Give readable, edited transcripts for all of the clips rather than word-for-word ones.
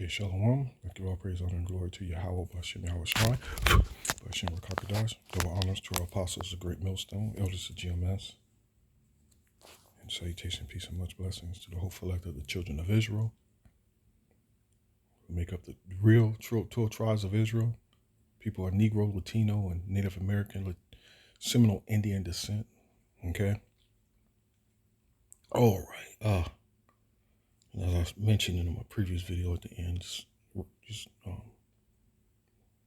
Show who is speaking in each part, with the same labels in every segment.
Speaker 1: Okay, Shalom. I give all praise, honor, and glory to Yahweh, Bashem, Yahweh Shai, Bashem, Rakakadash. Double honors to our apostles, the great millstone, elders of GMS, and salutation, peace, and much blessings to the hopeful elect of the children of Israel, who make up the real 12 tribes of Israel. People are Negro, Latino, and Native American, Seminole Indian descent. Okay? All right. As I mentioned in my previous video at the end, just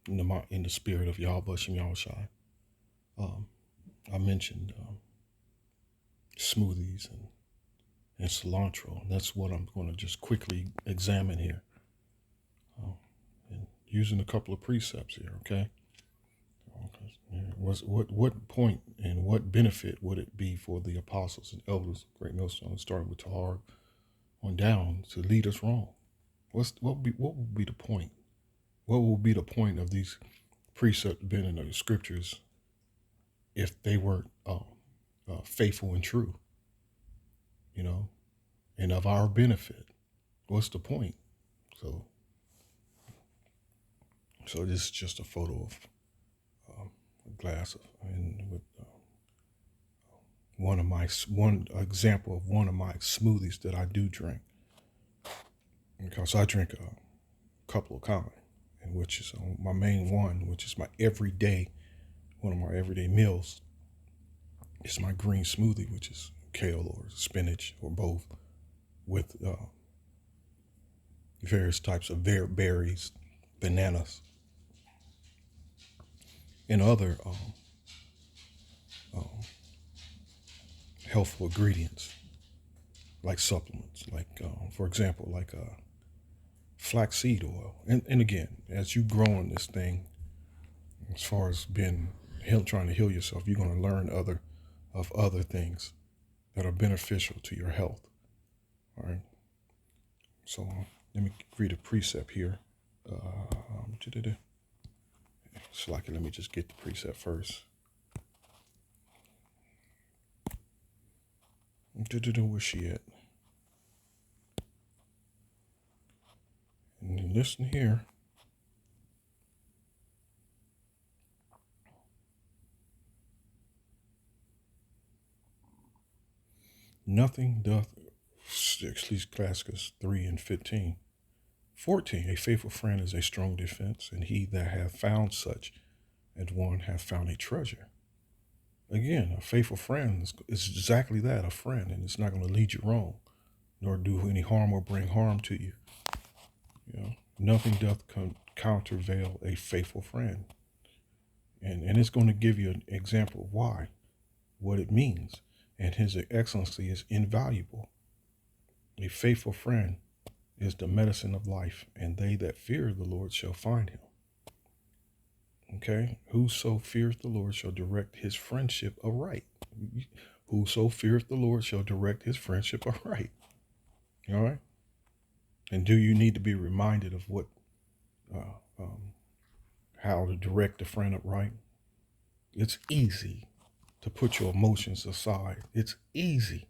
Speaker 1: in the spirit of Yahweh, Bashem, Yahweh Shai, I mentioned smoothies and cilantro. And that's what I'm going to just quickly examine here. And using a couple of precepts here, okay? What point and what benefit would it be for the apostles and elders, great millstone, starting with Tahar on down, to lead us wrong? What would be the point? What will be the point of these precepts being in the scriptures if they weren't faithful and true, and of our benefit? What's the point? So this is just a photo of a glass and with one example of one of my smoothies that I do drink, because I drink a couple of kinds, and which is my main one, which is one of my everyday meals, is my green smoothie, which is kale or spinach or both, with various types of berries, bananas, and other healthful ingredients, like supplements, like for example, like flaxseed oil. And again, as you grow in this thing, as far as trying to heal yourself, you're going to learn other things that are beneficial to your health. All right. So let me read a precept here. Let me just get the precept first. Where's she at? And listen here. Nothing doth, Ecclesiastes 3:15. 14, a faithful friend is a strong defense, and he that hath found such and one hath found a treasure. Again, a faithful friend is exactly that, a friend, and it's not going to lead you wrong, nor do any harm or bring harm to you. Nothing doth countervail a faithful friend. And it's going to give you an example of why, what it means. And his excellency is invaluable. A faithful friend is the medicine of life, and they that fear the Lord shall find him. Okay? Whoso feareth the Lord shall direct his friendship aright. Whoso feareth the Lord shall direct his friendship aright. All right? And do you need to be reminded of how to direct a friend upright? It's easy to put your emotions aside. It's easy,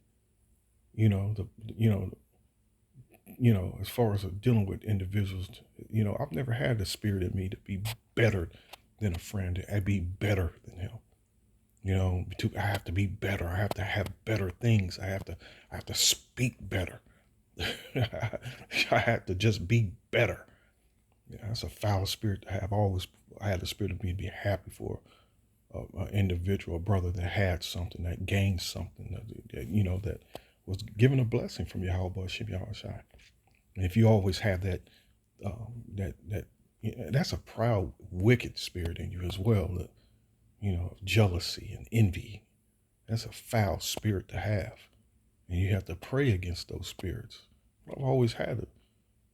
Speaker 1: as far as dealing with individuals, I've never had the spirit in me to be better than a friend. I'd be better than him. I have to be better. I have to have better things. I have to speak better. I have to just be better. Yeah, that's a foul spirit to have. I had the spirit of me to be happy for an individual, a brother that had something, that gained something, that was given a blessing from Yahweh Bashem, Yahweh Shai. And if you always have that, that's a proud, wicked spirit in you as well. Jealousy and envy. That's a foul spirit to have, and you have to pray against those spirits. I've always had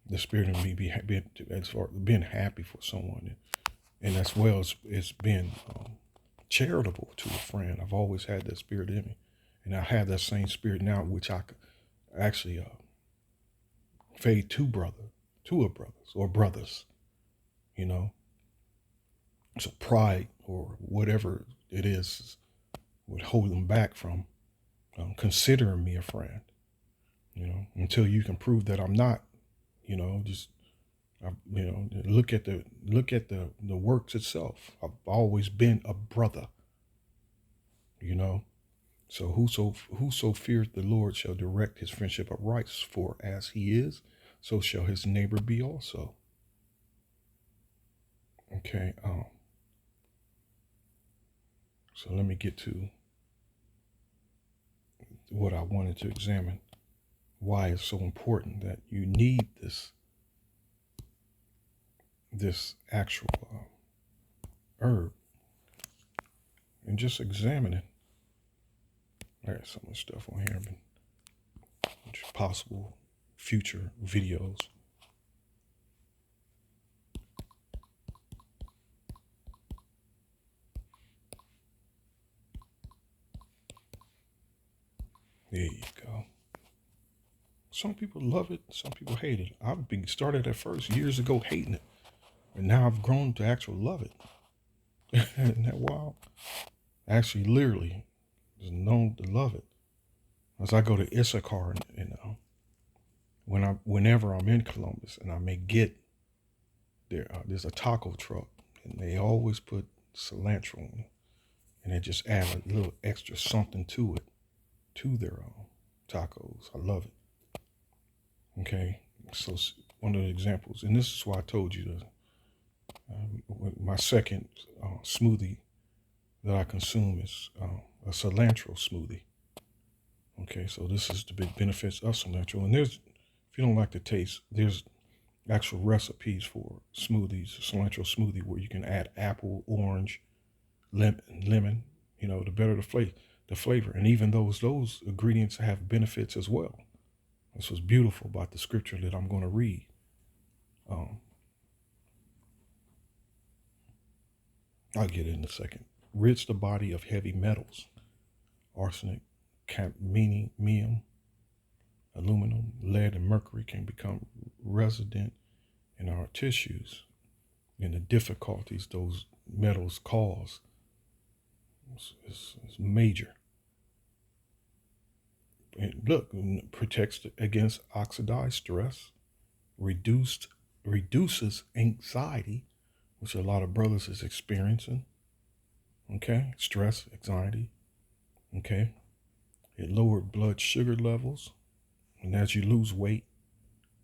Speaker 1: the spirit of me being happy for someone, and as well as being charitable to a friend. I've always had that spirit in me, and I have that same spirit now, which I could actually fade to brothers or brothers. So pride or whatever it is would hold them back from considering me a friend. Until you can prove that I'm not, just Look at the works itself. I've always been a brother. You know, so whoso feareth the Lord shall direct his friendship upright. For as he is, so shall his neighbor be also. Okay. So let me get to what I wanted to examine. Why it's so important that you need this actual herb, and just examine it. I got so much stuff on here, but possible future videos. There you go. Some people love it, some people hate it. I've been started at first years ago hating it, and now I've grown to actually love it. Isn't that wild? Actually, literally, is known to love it. As I go to Issachar, whenever I'm in Columbus, and I may get there, there's a taco truck, and they always put cilantro in it, and they just add a little extra something to it, to their tacos. I love it. Okay, so one of the examples, and this is why I told you my second smoothie that I consume is a cilantro smoothie. Okay, so this is the big benefits of cilantro. And if you don't like the taste, there's actual recipes for smoothies, cilantro smoothie, where you can add apple, orange, lemon. The better the flavor. And even those ingredients have benefits as well. This was beautiful about the scripture that I'm going to read. I'll get it in a second. Rids the body of heavy metals, arsenic, cadmium, aluminum, lead, and mercury can become resident in our tissues, and the difficulties those metals cause is major. And look, protects against oxidized stress, reduces anxiety, which a lot of brothers is experiencing. Okay, stress, anxiety. Okay, it lowered blood sugar levels, and as you lose weight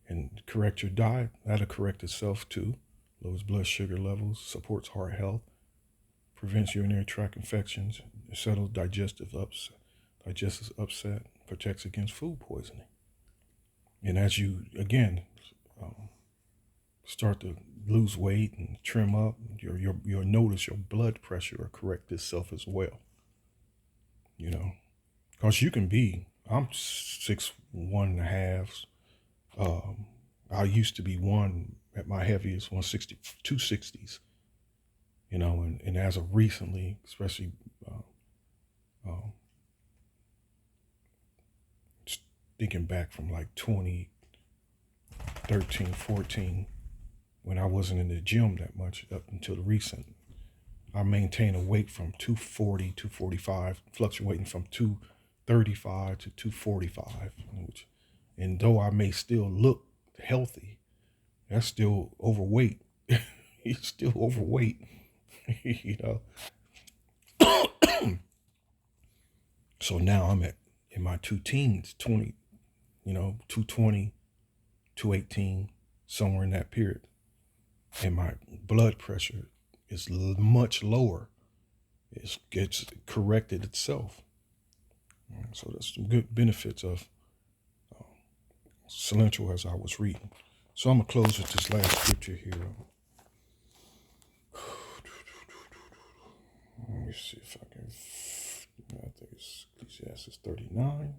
Speaker 1: and correct your diet, that'll correct itself too. Lowers blood sugar levels, supports heart health, prevents urinary tract infections, settles digestive upset, protects against food poisoning. And as you again start to lose weight and trim up, you'll notice your blood pressure will correct itself as well. Because you can be, I'm 6'1.5". I used to be one at my heaviest, 160, 260s. And as of recently, especially thinking back from like 2013, 14, when I wasn't in the gym that much up until the recent, I maintained a weight from 240, 245, fluctuating from 235 to 245, and though I may still look healthy, that's still overweight. He's still overweight, So now I'm in my two teens, 220, 218, somewhere in that period. And my blood pressure is much lower. It gets corrected itself. So that's some good benefits of cilantro as I was reading. So I'm going to close with this last scripture here. Let me see if I can. I think it's Ecclesiastes 39.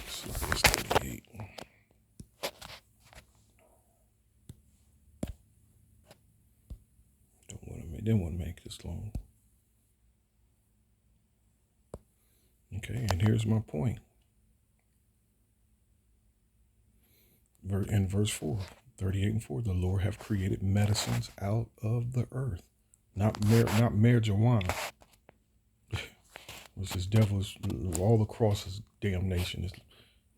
Speaker 1: It's 38. Didn't want to make this long. Okay, and here's my point. In verse 4, 38 and 4, the Lord have created medicines out of the earth. Not marijuana. It's this devil's all across his damn nation is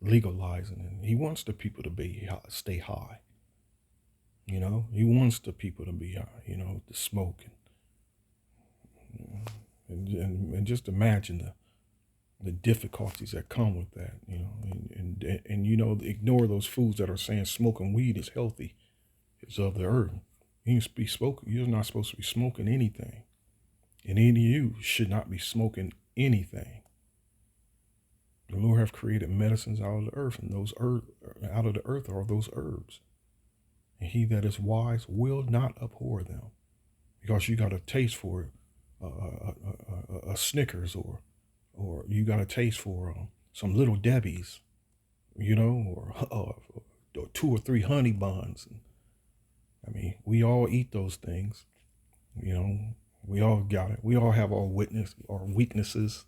Speaker 1: legalizing, and he wants the people to be stay high. He wants the people to be high. To smoke and just imagine the difficulties that come with that. And ignore those fools that are saying smoking weed is healthy. It's of the earth. You're not supposed to be smoking anything. And any of you should not be smoking anything. The Lord have created medicines out of the earth, and out of the earth are those herbs. And he that is wise will not abhor them, because you got a taste for a Snickers, or you got a taste for some Little Debbie's, or 2 or 3 honey buns. I mean, we all eat those things. We all got it. We all have our weaknesses,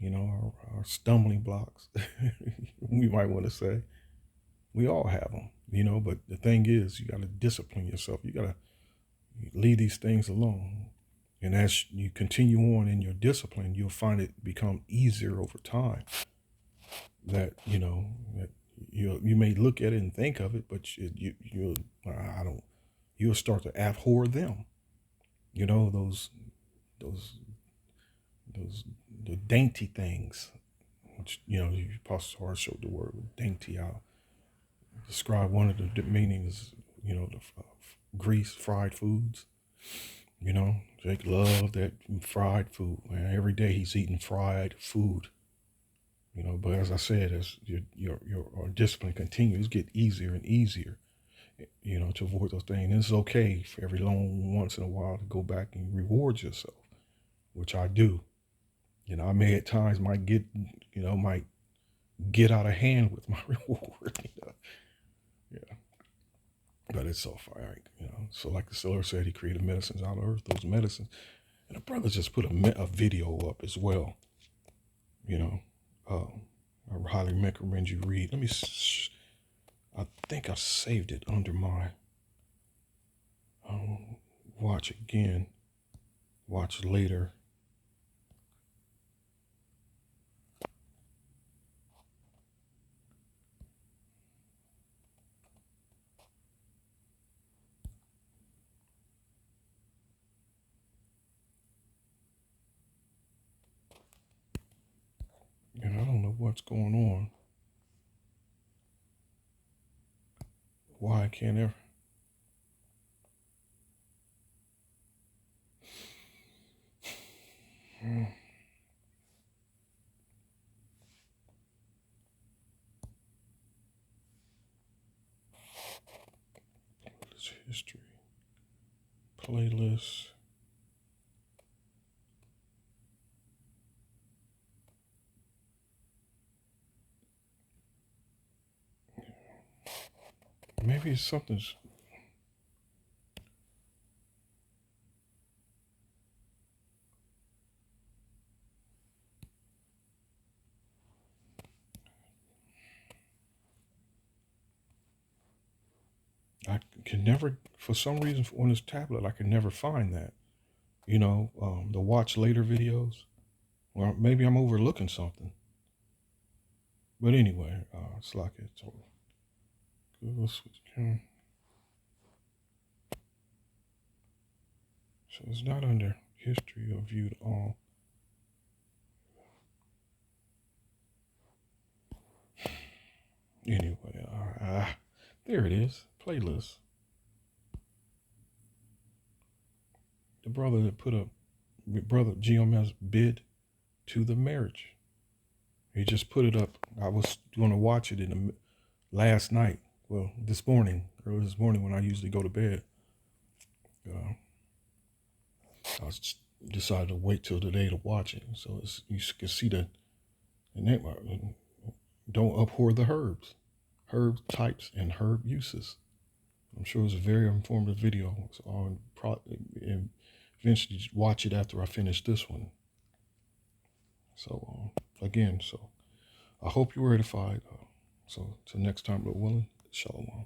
Speaker 1: our stumbling blocks, we might want to say. We all have them, but the thing is, you got to discipline yourself. You got to leave these things alone. And as you continue on in your discipline, you'll find it become easier over time. That, that you may look at it and think of it, but you'll start to abhor them. The dainty things, which, Apostle Hart showed the word dainty. I'll describe one of the meanings, the grease, fried foods. Jake loved that fried food, man. Every day he's eating fried food. But as I said, as your discipline continues, it gets easier and easier, to avoid those things. And it's okay for every once in a while to go back and reward yourself, which I do. I may at times might get out of hand with my reward. Yeah. But it's so far, So like the Lord said, he created medicines out of earth, those medicines. And the brother just put a video up as well. I highly recommend you read. I think I saved it under my watch again, watch later. And I don't know what's going on. Why I can't ever. History. Playlist. Maybe it's something's. I can never, for some reason, on this tablet, I can never find that. The watch later videos. Well, maybe I'm overlooking something. But anyway, it's like it's over. Google switch camera. So it's not under history or viewed all. Anyway, there it is. Playlist. The brother that put up, brother GMS bid to the marriage. He just put it up. I was going to watch it last night. Well, early this morning when I usually go to bed. I decided to wait till today to watch it. So you can see the name. Don't abhor the herbs, herb types, and herb uses. I'm sure it's a very informative video. So I'll eventually watch it after I finish this one. So again, I hope you were edified. So till next time, Lord willing, shalom.